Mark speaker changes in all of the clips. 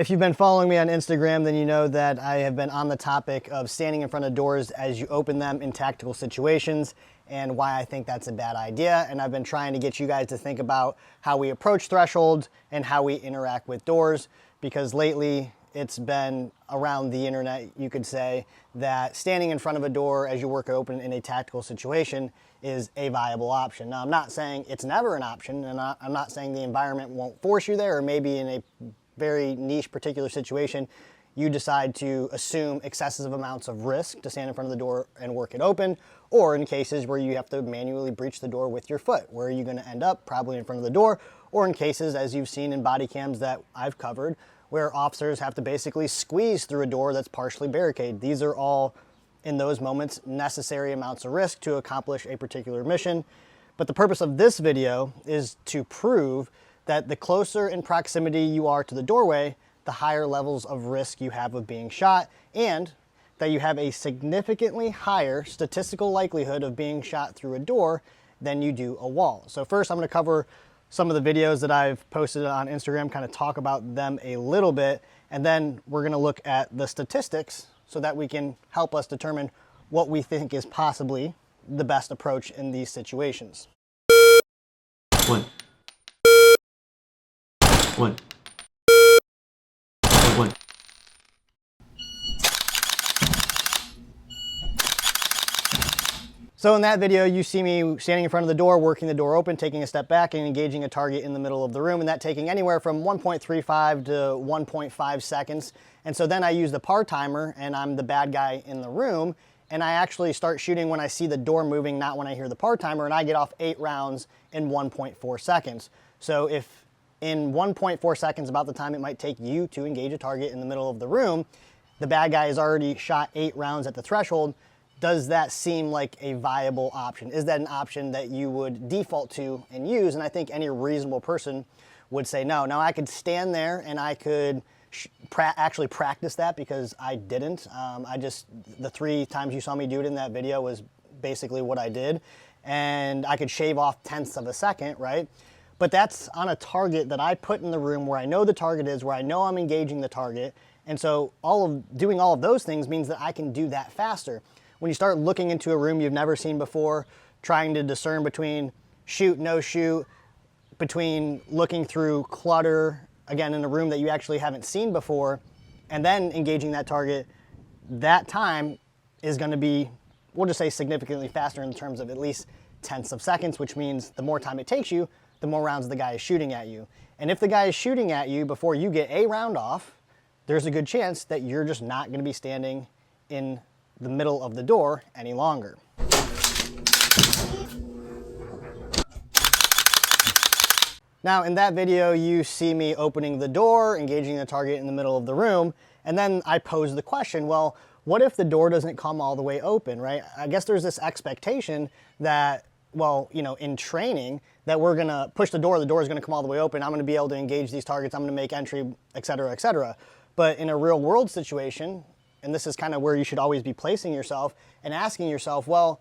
Speaker 1: If you've been following me on Instagram, then you know that I have been on the topic of standing in front of doors as you open them in tactical situations and why I think that's a bad idea. And I've been trying to get you guys to think about how we approach thresholds and how we interact with doors, because lately it's been around the internet, you could say, that standing in front of a door as you work it open in a tactical situation is a viable option. Now, I'm not saying it's never an option, and I'm not saying the environment won't force you there, or maybe in a very niche particular situation, you decide to assume excessive amounts of risk to stand in front of the door and work it open, or in cases where you have to manually breach the door with your foot. Where are you going to end up? Probably in front of the door, or in cases, as you've seen in body cams that I've covered, where officers have to basically squeeze through a door that's partially barricaded. These are all, in those moments, necessary amounts of risk to accomplish a particular mission. But the purpose of this video is to prove that the closer in proximity you are to the doorway, the higher levels of risk you have of being shot, and that you have a significantly higher statistical likelihood of being shot through a door than you do a wall. So first, I'm going to cover some of the videos that I've posted on Instagram, kind of talk about them a little bit, and then we're going to look at the statistics so that we can help us determine what we think is possibly the best approach in these situations.
Speaker 2: One.
Speaker 1: So in that video, you see me standing in front of the door, working the door open, taking a step back and engaging a target in the middle of the room, and that taking anywhere from 1.35 to 1.5 seconds. And so then I use the par timer, and I'm the bad guy in the room, and I actually start shooting when I see the door moving, not when I hear the par timer, and I get off 8 rounds in 1.4 seconds. So if in 1.4 seconds, about the time it might take you to engage a target in the middle of the room, the bad guy has already shot 8 rounds at the threshold. Does that seem like a viable option? Is that an option that you would default to and use? And I think any reasonable person would say no. Now, I could stand there and I could actually practice that, because I didn't. The 3 times you saw me do it in that video was basically what I did. And I could shave off tenths of a second, right? But that's on a target that I put in the room where I know the target is, where I know I'm engaging the target. And so doing all of those things means that I can do that faster. When you start looking into a room you've never seen before, trying to discern between shoot, no shoot, between looking through clutter, again, in a room that you actually haven't seen before, and then engaging that target, that time is going to be, we'll just say, significantly faster in terms of at least tenths of seconds, which means the more time it takes you, the more rounds the guy is shooting at you. And if the guy is shooting at you before you get a round off, there's a good chance that you're just not going to be standing in the middle of the door any longer. Now, in that video, you see me opening the door, engaging the target in the middle of the room, and then I pose the question, well, what if the door doesn't come all the way open, right? I guess there's this expectation that, well, you know, in training, that we're gonna push the door is gonna come all the way open, I'm gonna be able to engage these targets, I'm gonna make entry, et cetera, et cetera. But in a real world situation, and this is kind of where you should always be placing yourself and asking yourself, well,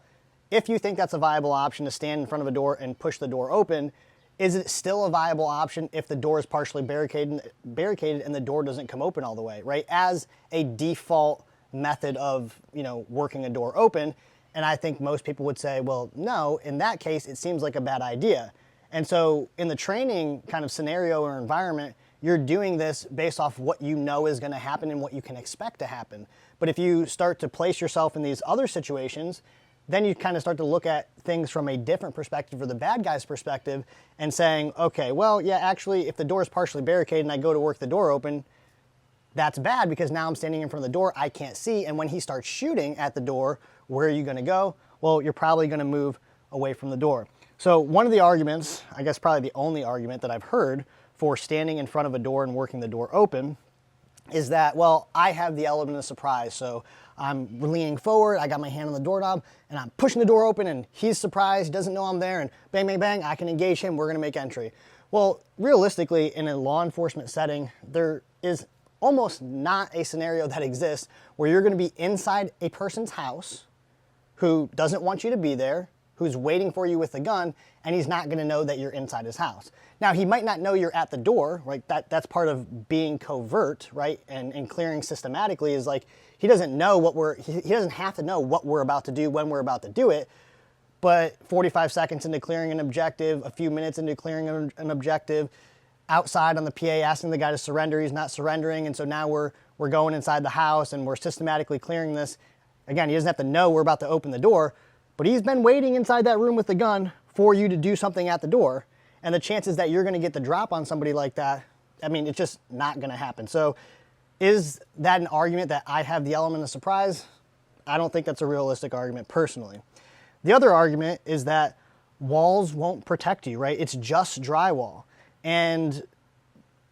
Speaker 1: if you think that's a viable option to stand in front of a door and push the door open, is it still a viable option if the door is partially barricaded and the door doesn't come open all the way, right? As a default method of, you know, working a door open. And I think most people would say, well, no, in that case, it seems like a bad idea. And so in the training kind of scenario or environment, you're doing this based off what you know is going to happen and what you can expect to happen. But if you start to place yourself in these other situations, then you kind of start to look at things from a different perspective, or the bad guy's perspective, and saying, okay, well, yeah, actually, if the door is partially barricaded and I go to work the door open, that's bad, because now I'm standing in front of the door, I can't see, and when he starts shooting at the door, where are you going to go? Well, you're probably going to move away from the door. So one of the arguments, I guess probably the only argument that I've heard for standing in front of a door and working the door open, is that, well, I have the element of surprise. So I'm leaning forward, I got my hand on the doorknob, and I'm pushing the door open, and he's surprised, he doesn't know I'm there, and bang, bang, bang, I can engage him, we're gonna make entry. Well, realistically, in a law enforcement setting, there is almost not a scenario that exists where you're gonna be inside a person's house who doesn't want you to be there, who's waiting for you with a gun, and he's not gonna know that you're inside his house. Now, he might not know you're at the door, right? That's part of being covert, right? And clearing systematically is like, he doesn't know he doesn't have to know what we're about to do when we're about to do it, but 45 seconds into clearing an objective, a few minutes into clearing an objective, outside on the PA asking the guy to surrender, he's not surrendering, and so now we're going inside the house and we're systematically clearing this. Again, he doesn't have to know we're about to open the door, but he's been waiting inside that room with the gun for you to do something at the door. And the chances that you're gonna get the drop on somebody like that, I mean, it's just not gonna happen. So is that an argument that I have the element of surprise? I don't think that's a realistic argument personally. The other argument is that walls won't protect you, right? It's just drywall. And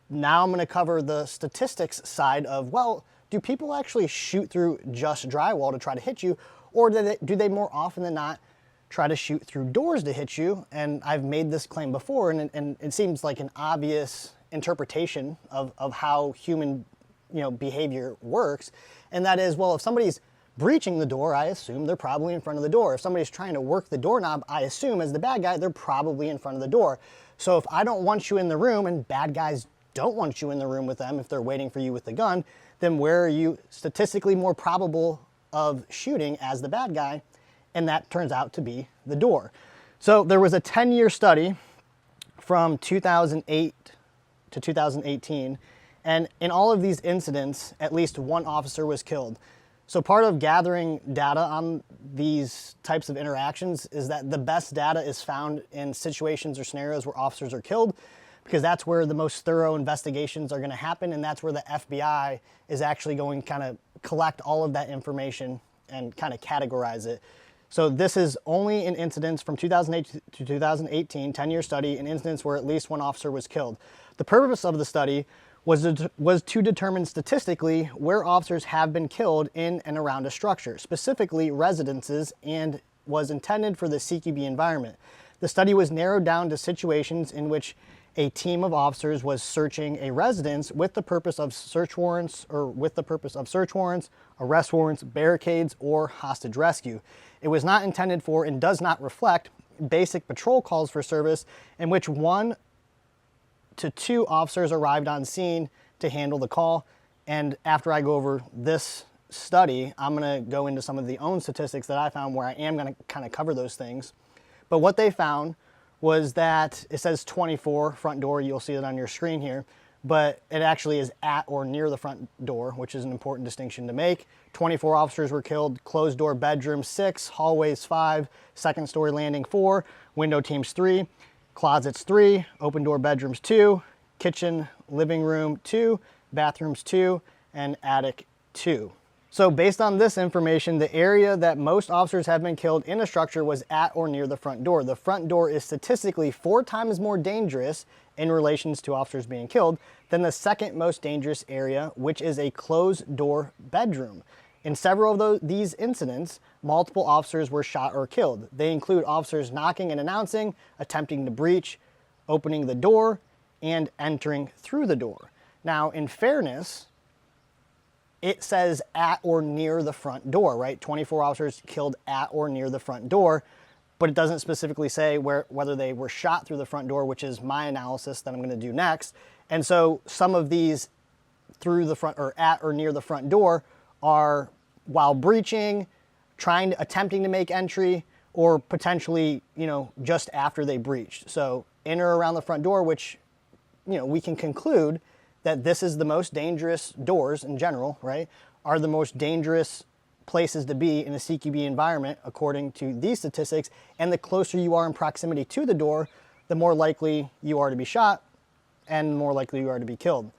Speaker 1: now I'm gonna cover the statistics side of, well, do people actually shoot through just drywall to try to hit you, or do they more often than not try to shoot through doors to hit you? And I've made this claim before, and it seems like an obvious interpretation of how human behavior works, and that is, well, if somebody's breaching the door, I assume they're probably in front of the door. If somebody's trying to work the doorknob, I assume as the bad guy, they're probably in front of the door. So if I don't want you in the room, and bad guys don't want you in the room with them if they're waiting for you with the gun, then where are you statistically more probable of shooting as the bad guy? And that turns out to be the door. So there was a 10-year study from 2008 to 2018, and in all of these incidents, at least one officer was killed. So part of gathering data on these types of interactions is that the best data is found in situations or scenarios where officers are killed, because that's where the most thorough investigations are going to happen, and that's where the FBI is actually going to kind of collect all of that information and kind of categorize it. So this is only in incidents from 2008 to 2018, 10-year study, in incidents where at least one officer was killed. The purpose of the study was to determine statistically where officers have been killed in and around a structure, specifically residences, and was intended for the CQB environment. The study was narrowed down to situations in which a team of officers was searching a residence with the purpose of search warrants, arrest warrants, barricades, or hostage rescue. It was not intended for and does not reflect basic patrol calls for service in which 1 to 2 officers arrived on scene to handle the call. And after I go over this study, I'm gonna go into some of the own statistics that I found where I am gonna kind of cover those things. But what they found was that it says 24 front door, you'll see it on your screen here, but it actually is at or near the front door, which is an important distinction to make. 24 officers were killed, closed door bedroom 6, hallways 5, second story landing 4, window teams 3, closets 3, open door bedrooms 2, kitchen, living room 2, bathrooms 2, and attic 2. So based on this information, the area that most officers have been killed in a structure was at or near the front door. The front door is statistically 4 times more dangerous in relations to officers being killed than the second most dangerous area, which is a closed door bedroom. In several of these incidents, multiple officers were shot or killed. They include officers knocking and announcing, attempting to breach, opening the door, and entering through the door. Now, in fairness, it says at or near the front door, right? 24 officers killed at or near the front door, but it doesn't specifically say whether they were shot through the front door, which is my analysis that I'm gonna do next. And so some of these through the front or at or near the front door are while breaching, attempting to make entry, or potentially, just after they breached. So in or around the front door, which, we can conclude that this is the most dangerous doors in general, right, are the most dangerous places to be in a CQB environment according to these statistics. And the closer you are in proximity to the door, the more likely you are to be shot and the more likely you are to be killed.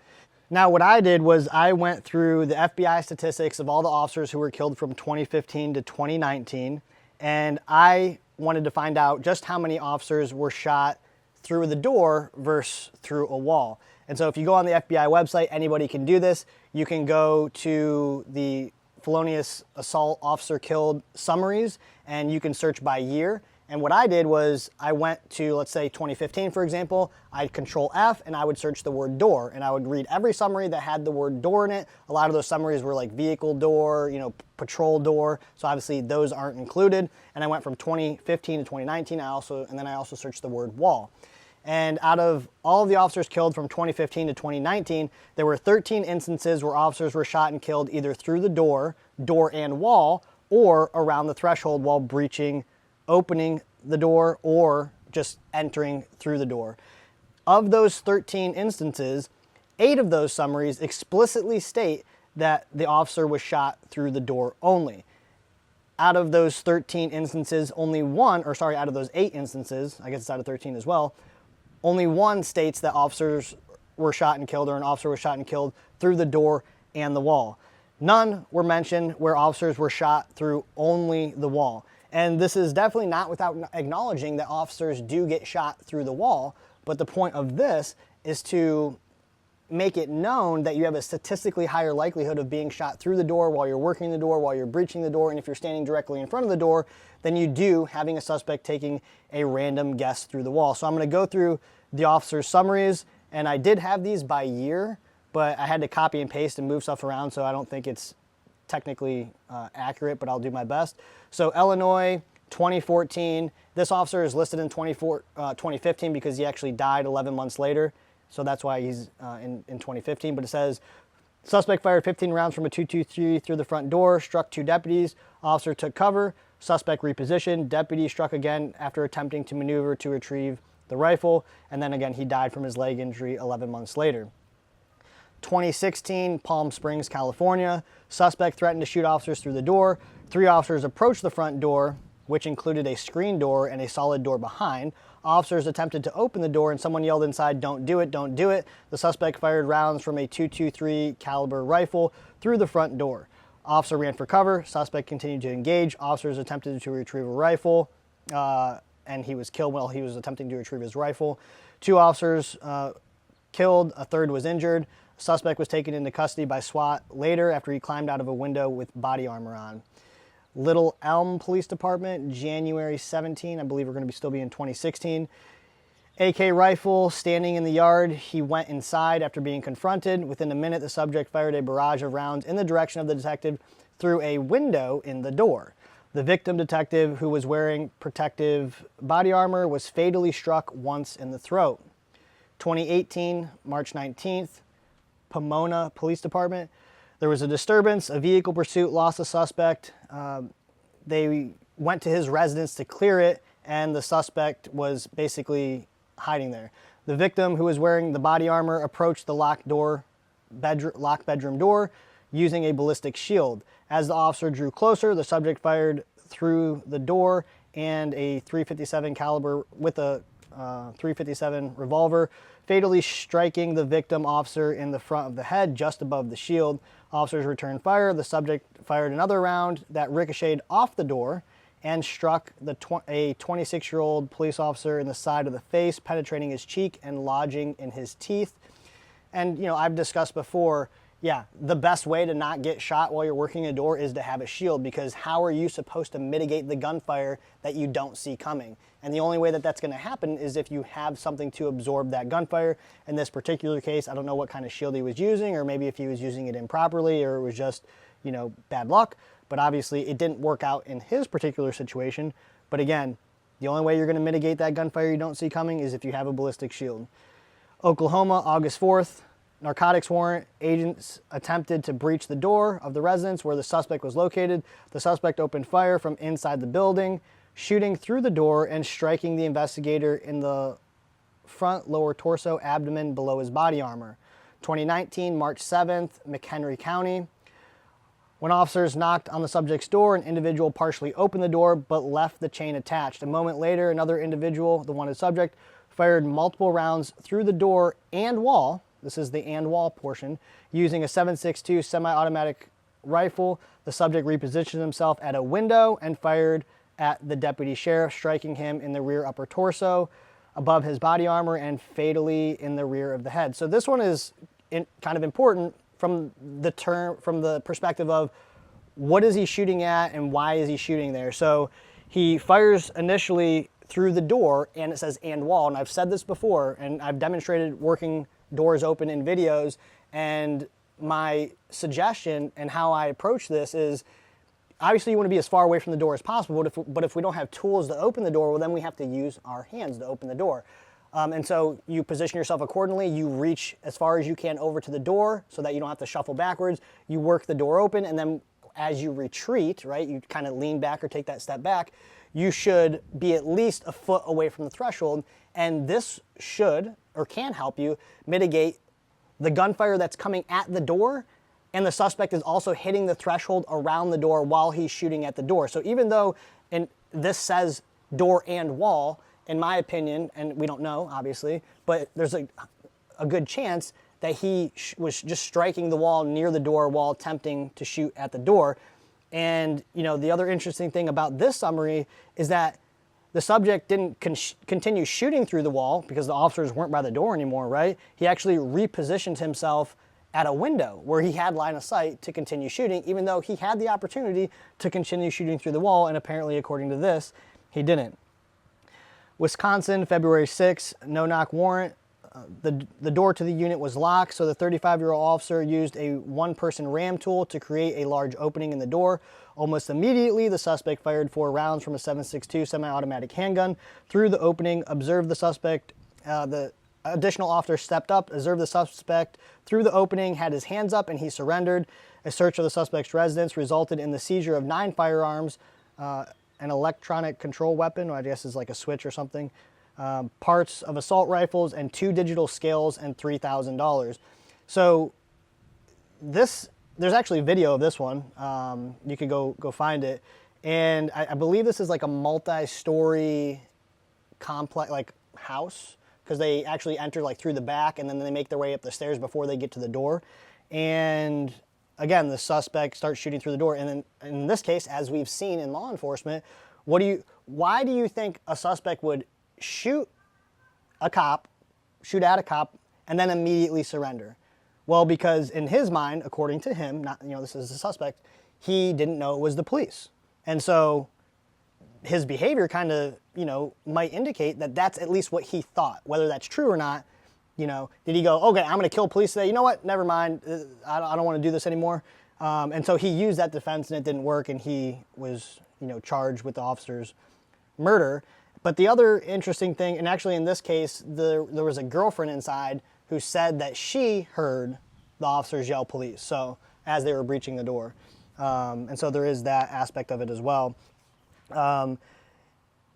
Speaker 1: Now, what I did was I went through the FBI statistics of all the officers who were killed from 2015 to 2019, and I wanted to find out just how many officers were shot through the door versus through a wall. And so if you go on the FBI website, anybody can do this. You can go to the felonious assault officer killed summaries, and you can search by year, And what I did was I went to, let's say 2015, for example, I'd control F and I would search the word door, and I would read every summary that had the word door in it. A lot of those summaries were like vehicle door, patrol door. So obviously those aren't included. And I went from 2015 to 2019. And then I also searched the word wall. And out of all of the officers killed from 2015 to 2019, there were 13 instances where officers were shot and killed either through the door and wall, or around the threshold while breaching, opening the door, or just entering through the door. Of those 13 instances, 8 of those summaries explicitly state that the officer was shot through the door only. Out of those 13 instances, out of those 8 instances, I guess it's out of 13 as well, only one states that officers were shot and killed, or an officer was shot and killed through the door and the wall. None were mentioned where officers were shot through only the wall. And this is definitely not without acknowledging that officers do get shot through the wall, but the point of this is to make it known that you have a statistically higher likelihood of being shot through the door while you're working the door, while you're breaching the door, and if you're standing directly in front of the door, than you do having a suspect taking a random guess through the wall. So I'm going to go through the officers' summaries, and I did have these by year, but I had to copy and paste and move stuff around, so I don't think it's technically accurate, but I'll do my best. So Illinois, 2014. This officer is listed in 2015 because he actually died 11 months later. So that's why he's in 2015. But it says, suspect fired 15 rounds from a 223 through the front door, struck 2 deputies. Officer took cover. Suspect repositioned. Deputy struck again after attempting to maneuver to retrieve the rifle. And then again, he died from his leg injury 11 months later. 2016, Palm Springs, California. Suspect threatened to shoot officers through the door. 3 officers approached the front door, which included a screen door and a solid door behind. Officers attempted to open the door and someone yelled inside, "Don't do it, don't do it." The suspect fired rounds from a .223 caliber rifle through the front door. Officer ran for cover. Suspect continued to engage. Officers attempted to retrieve a rifle, and he was killed while he was attempting to retrieve his rifle. 2 officers killed, a 3rd was injured. Suspect was taken into custody by SWAT later after he climbed out of a window with body armor on. Little Elm Police Department, January 17. I believe we're going to still be in 2016. AK rifle standing in the yard. He went inside after being confronted. Within a minute, the subject fired a barrage of rounds in the direction of the detective through a window in the door. The victim detective, who was wearing protective body armor, was fatally struck once in the throat. 2018, March 19th, Pomona Police Department. There was a disturbance, a vehicle pursuit, lost a suspect. They went to his residence to clear it, and the suspect was basically hiding there. The victim, who was wearing the body armor, approached the locked bedroom door using a ballistic shield. As the officer drew closer, the subject fired through the door and a .357 caliber with a .357 revolver, fatally striking the victim officer in the front of the head just above the shield. Officers returned fire. The subject fired another round that ricocheted off the door and struck a 26-year-old police officer in the side of the face, penetrating his cheek and lodging in his teeth. And, I've discussed before, the best way to not get shot while you're working a door is to have a shield, because how are you supposed to mitigate the gunfire that you don't see coming? And the only way that that's going to happen is if you have something to absorb that gunfire. In this particular case, I don't know what kind of shield he was using, or maybe if he was using it improperly, or it was just, bad luck. But obviously it didn't work out in his particular situation. But again, the only way you're going to mitigate that gunfire you don't see coming is if you have a ballistic shield. Oklahoma, August 4th. Narcotics warrant. Agents attempted to breach the door of the residence where the suspect was located. The suspect opened fire from inside the building, shooting through the door and striking the investigator in the front, lower torso, abdomen below his body armor. 2019, March 7th, McHenry County. When officers knocked on the subject's door, an individual partially opened the door but left the chain attached. A moment later, another individual, the wanted subject, fired multiple rounds through the door and wall. This is the and wall portion, using a .7.62 semi-automatic rifle. The subject repositioned himself at a window and fired at the deputy sheriff, striking him in the rear upper torso, above his body armor, and fatally in the rear of the head. So this one is kind of important from the perspective of what is he shooting at and why is he shooting there. So He fires initially through the door, and it says "and wall." And I've said this before, and I've demonstrated working doors open in videos. And my suggestion and how I approach this is, obviously you want to be as far away from the door as possible, but if we don't have tools to open the door, well, then we have to use our hands to open the door. And so you position yourself accordingly. You reach as far as you can over to the door so that you don't have to shuffle backwards. You work the door open, and then as you retreat, right, you kind of lean back or take that step back, you should be at least a foot away from the threshold. And this should or can help you mitigate the gunfire that's coming at the door, and the suspect is also hitting the threshold around the door while he's shooting at the door. So even though this says door and wall, in my opinion, and we don't know, obviously, but there's a good chance that he was just striking the wall near the door while attempting to shoot at the door. And the other interesting thing about this summary is that the subject didn't continue shooting through the wall because the officers weren't by the door anymore, right? He actually repositioned himself at a window where he had line of sight to continue shooting, even though he had the opportunity to continue shooting through the wall, and apparently, according to this, he didn't. Wisconsin, February 6th, no-knock warrant. The door to the unit was locked, so the 35-year-old officer used a one-person ram tool to create a large opening in the door. Almost immediately, the suspect fired 4 rounds from a .7.62 semi-automatic handgun through the opening, observed the suspect. The additional officer stepped up, observed the suspect through the opening, had his hands up, and he surrendered. A search of the suspect's residence resulted in the seizure of 9 firearms, an electronic control weapon, or I guess is like a switch or something, parts of assault rifles, and 2 digital scales and $3,000. So there's actually a video of this one. You could go find it. And I believe this is like a multi-story complex, like house, because they actually enter like through the back and then they make their way up the stairs before they get to the door. And again, the suspect starts shooting through the door. And then in this case, as we've seen in law enforcement, why do you think a suspect would shoot at a cop, and then immediately surrender? Well, because in his mind, according to him, this is the suspect, he didn't know it was the police. And so his behavior kind of, might indicate that that's at least what he thought. Whether that's true or not, did he go, okay, I'm going to kill police today? You know what? Never mind. I don't want to do this anymore. And so he used that defense, and it didn't work, and he was, charged with the officer's murder. But the other interesting thing, and actually in this case, there was a girlfriend inside who said that she heard the officers yell police, so as they were breaching the door. And so there is that aspect of it as well.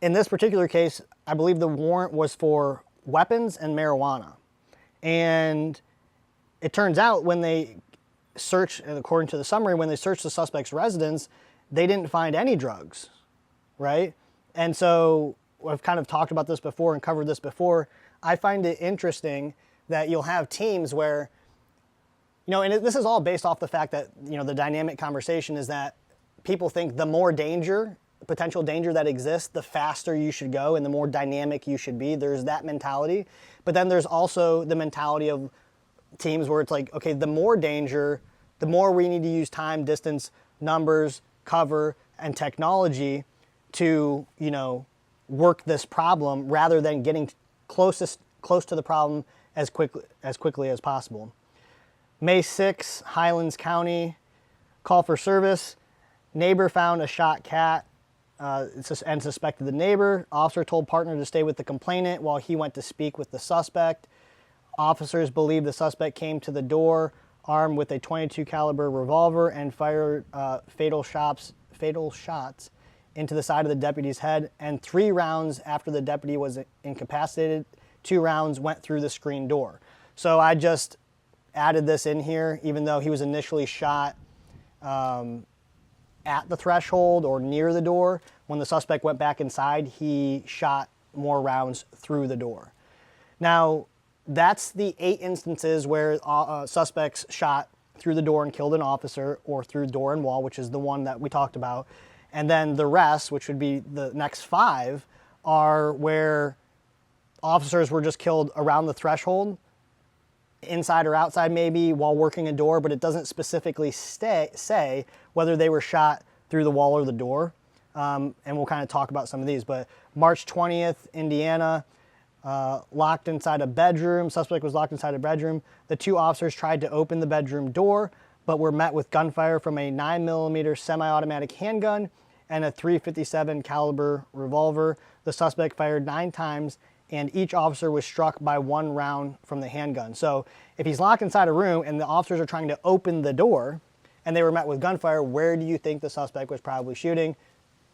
Speaker 1: In this particular case, I believe the warrant was for weapons and marijuana. And it turns out when they searched, and according to the summary, when they searched the suspect's residence, they didn't find any drugs, right? And so I've kind of talked about this before and covered this before. I find it interesting that you'll have teams where, and this is all based off the fact that, the dynamic conversation is that people think the more potential danger that exists, the faster you should go and the more dynamic you should be. There's that mentality. But then there's also the mentality of teams where it's like, okay, the more danger, the more we need to use time, distance, numbers, cover, and technology to, work this problem rather than getting close to the problem as quickly as possible. May 6, Highlands County, call for service. Neighbor found a shot cat and suspected the neighbor. Officer told partner to stay with the complainant while he went to speak with the suspect. Officers believe the suspect came to the door armed with a .22 caliber revolver and fired fatal shots into the side of the deputy's head, and 3 rounds after the deputy was incapacitated, 2 rounds went through the screen door. So I just added this in here, even though he was initially shot at the threshold or near the door. When the suspect went back inside, he shot more rounds through the door. Now, that's the 8 instances where suspects shot through the door and killed an officer, or through door and wall, which is the one that we talked about. And then the rest, which would be the next 5, are where officers were just killed around the threshold, inside or outside maybe, while working a door, but it doesn't specifically say whether they were shot through the wall or the door. and we'll kind of talk about some of these. But March 20th, Indiana, locked inside a bedroom. Suspect was locked inside a bedroom. The two officers tried to open the bedroom door, but were met with gunfire from a 9mm semi-automatic handgun and a .357 caliber revolver. The suspect fired 9 times, and each officer was struck by 1 round from the handgun. So if he's locked inside a room and the officers are trying to open the door and they were met with gunfire, where do you think the suspect was probably shooting?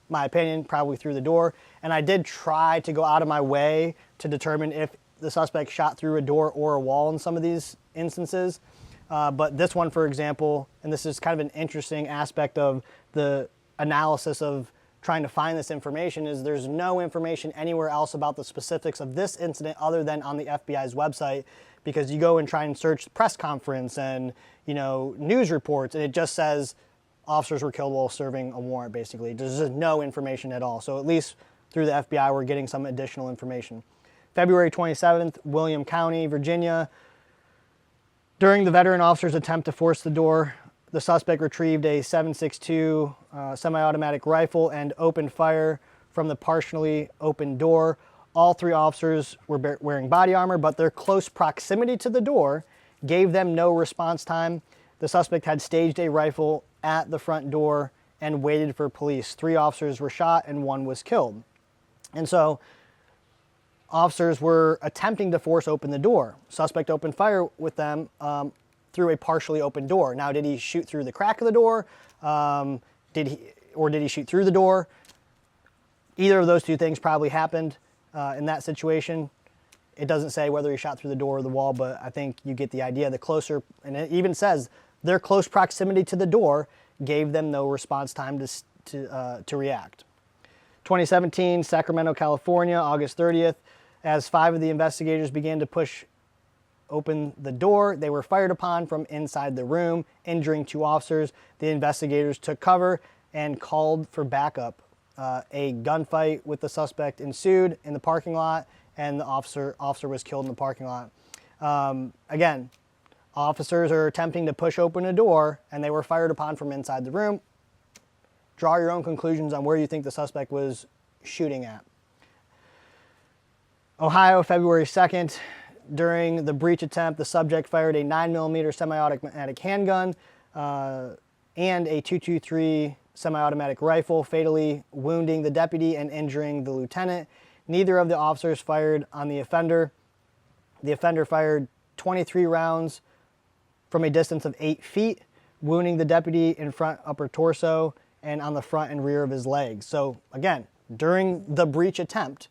Speaker 1: My opinion, probably through the door. And I did try to go out of my way to determine if the suspect shot through a door or a wall in some of these instances. But this one, for example, and this is kind of an interesting aspect of the analysis of trying to find this information, is there's no information anywhere else about the specifics of this incident other than on the FBI's website, because you go and try and search press conference and, you know, news reports, and it just says officers were killed while serving a warrant, basically. There's just no information at all. So at least through the FBI, we're getting some additional information. February 27th, William County, Virginia. During the veteran officer's attempt to force the door, the suspect retrieved a .762 semi-automatic rifle and opened fire from the partially open door. All 3 officers were wearing body armor, but their close proximity to the door gave them no response time. The suspect had staged a rifle at the front door and waited for police. 3 officers were shot and 1 was killed. And so officers were attempting to force open the door. Suspect opened fire with them through a partially open door. Now, did he shoot through the crack of the door? Did he shoot through the door? Either of those 2 things probably happened in that situation. It doesn't say whether he shot through the door or the wall, but I think you get the idea. The closer, and it even says their close proximity to the door gave them no response time to react. 2017, Sacramento, California, August 30th. As 5 of the investigators began to push open the door, they were fired upon from inside the room, injuring 2 officers. The investigators took cover and called for backup. A gunfight with the suspect ensued in the parking lot, and the officer was killed in the parking lot. Again, officers are attempting to push open a door, and they were fired upon from inside the room. Draw your own conclusions on where you think the suspect was shooting at. Ohio, February 2nd. During the breach attempt, the subject fired a 9mm semi-automatic handgun and a .223 semi-automatic rifle, fatally wounding the deputy and injuring the lieutenant. Neither of the officers fired on the offender. The offender fired 23 rounds from a distance of 8 feet, wounding the deputy in front upper torso and on the front and rear of his legs. So again, during the breach attempt,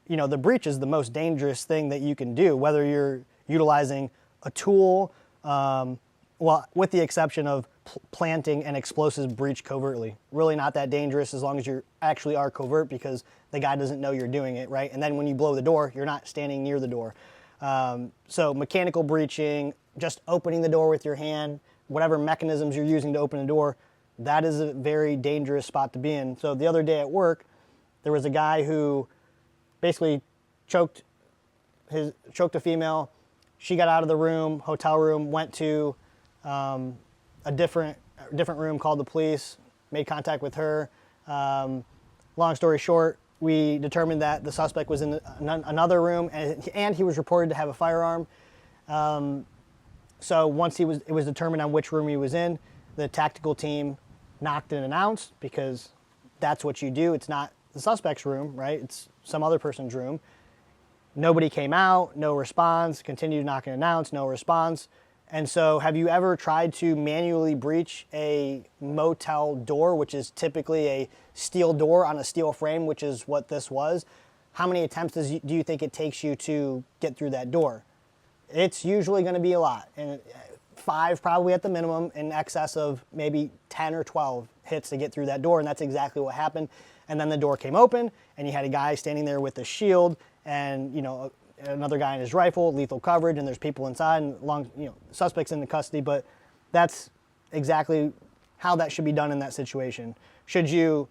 Speaker 1: you know, the breach is the most dangerous thing that you can do, whether you're utilizing a tool, well, with the exception of planting an explosive breach covertly. Really not that dangerous as long as you actually are covert, because the guy doesn't know you're doing it, right? And then when you blow the door, you're not standing near the door. So mechanical breaching, just opening the door with your hand, whatever mechanisms you're using to open the door, that is a very dangerous spot to be in. So the other day at work, there was a guy who basically choked a female. She got out of the room, hotel room, went to a different room, called the police, made contact with her. Long story short, we determined that the suspect was in another room, and he was reported to have a firearm. So once it was determined on which room he was in, the tactical team knocked and announced, because that's what you do. It's not the suspect's room, right? It's some other person's room. Nobody came out, no response, continued to knock and announce, no response. And so have you ever tried to manually breach a motel door, which is typically a steel door on a steel frame, which is what this was? How many attempts do you think it takes you to get through that door? It's usually going to be a lot, and 5 probably at the minimum, in excess of maybe 10 or 12 hits to get through that door, and that's exactly what happened. And then the door came open, and you had a guy standing there with a shield, and another guy in his rifle, lethal coverage, and there's people inside, and suspects in the custody. But that's exactly how that should be done in that situation. Should you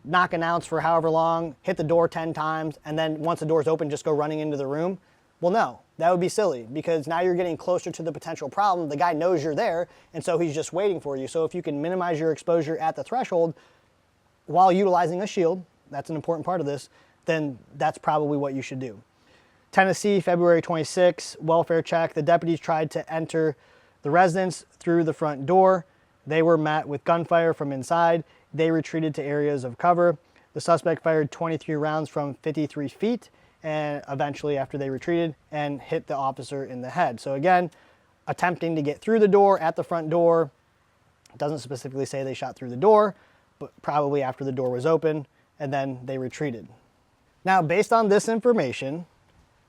Speaker 1: knock and announce for however long, hit the door 10 times, and then once the door's open, just go running into the room? Well, no, that would be silly, because now you're getting closer to the potential problem. The guy knows you're there, and so he's just waiting for you. So if you can minimize your exposure at the threshold, while utilizing a shield, that's an important part of this, then that's probably what you should do. Tennessee, February 26, welfare check. The deputies tried to enter the residence through the front door. They were met with gunfire from inside. They retreated to areas of cover. The suspect fired 23 rounds from 53 feet, and eventually after they retreated, and hit the officer in the head. So again, attempting to get through the door at the front door. It doesn't specifically say they shot through the door, but probably after the door was open, and then they retreated. Now, based on this information,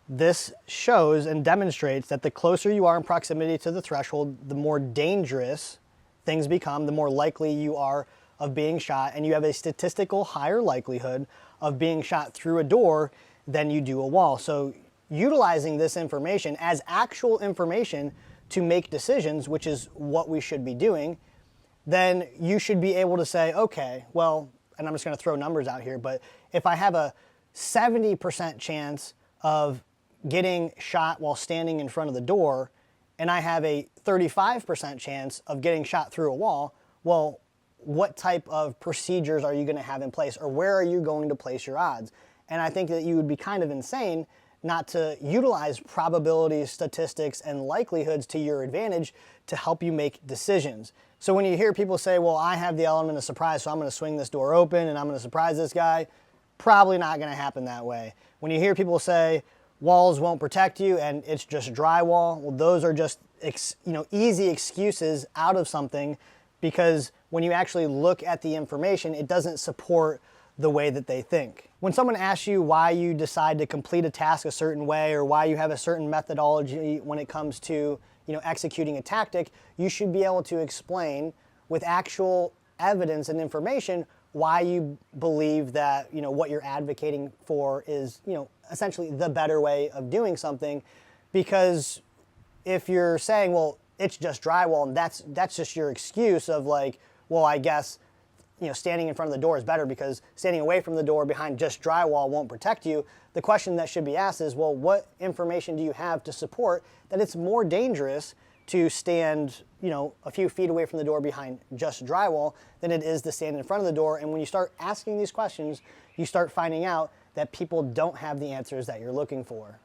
Speaker 1: this shows and demonstrates that the closer you are in proximity to the threshold, the more dangerous things become, the more likely you are of being shot, and you have a statistical higher likelihood of being shot through a door than you do a wall. So utilizing this information as actual information to make decisions, which is what we should be doing, then you should be able to say, okay, well, and I'm just going to throw numbers out here, but if I have a 70% chance of getting shot while standing in front of the door, and I have a 35% chance of getting shot through a wall, well, what type of procedures are you going to have in place, or where are you going to place your odds? And I think that you would be kind of insane not to utilize probabilities, statistics, and likelihoods to your advantage to help you make decisions. So when you hear people say, well, I have the element of surprise, so I'm going to swing this door open and I'm going to surprise this guy, probably not going to happen that way. When you hear people say, walls won't protect you and it's just drywall, well, those are just easy excuses out of something, because when you actually look at the information, it doesn't support the way that they think. When someone asks you why you decide to complete a task a certain way, or why you have a certain methodology when it comes to executing a tactic, you should be able to explain with actual evidence and information why you believe that what you're advocating for is essentially the better way of doing something. Because if you're saying, well, it's just drywall, and that's just your excuse of like, well, I guess standing in front of the door is better because standing away from the door behind just drywall won't protect you. The question that should be asked is, well, what information do you have to support that it's more dangerous to stand, a few feet away from the door behind just drywall than it is to stand in front of the door? And when you start asking these questions, you start finding out that people don't have the answers that you're looking for.